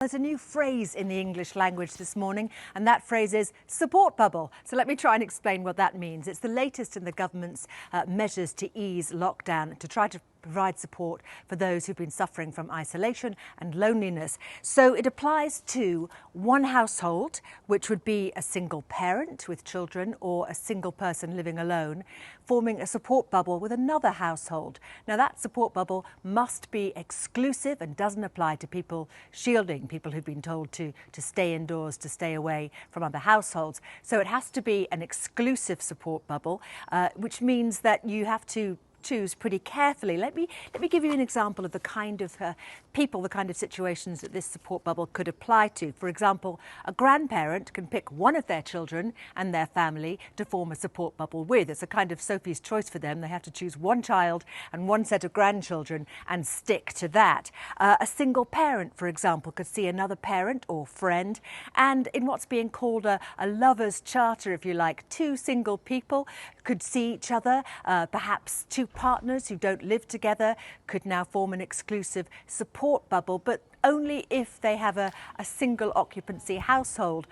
There's a new phrase in the English language this morning, and that phrase is support bubble. So let me try and explain what that means. It's the latest in the government's measures to ease lockdown, to try to provide support for those who've been suffering from isolation and loneliness. So it applies to one household, which would be a single parent with children or a single person living alone, forming a support bubble with another household. Now that support bubble must be exclusive and doesn't apply to people shielding, people who've been told to stay indoors, to stay away from other households. So it has to be an exclusive support bubble, which means that you have to choose pretty carefully. Let me give you an example of the kind of people, the kind of situations that this support bubble could apply to. For example, a grandparent can pick one of their children and their family to form a support bubble with. It's a kind of Sophie's choice for them. They have to choose one child and one set of grandchildren and stick to that. A single parent, for example, could see another parent or friend, and in what's being called a lover's charter, if you like, two single people could see each other, perhaps two partners who don't live together could now form an exclusive support bubble, but only if they have a single occupancy household,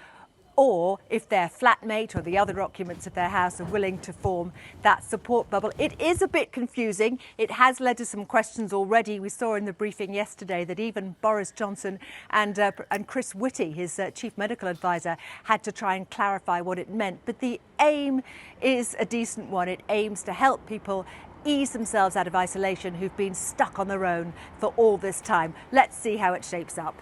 or if their flatmate or the other occupants of their house are willing to form that support bubble. It is a bit confusing. It has led to some questions already. We saw in the briefing yesterday that even Boris Johnson and Chris Whitty, his chief medical advisor, had to try and clarify what it meant. But the aim is a decent one. It aims to help people ease themselves out of isolation who've been stuck on their own for all this time. Let's see how it shapes up.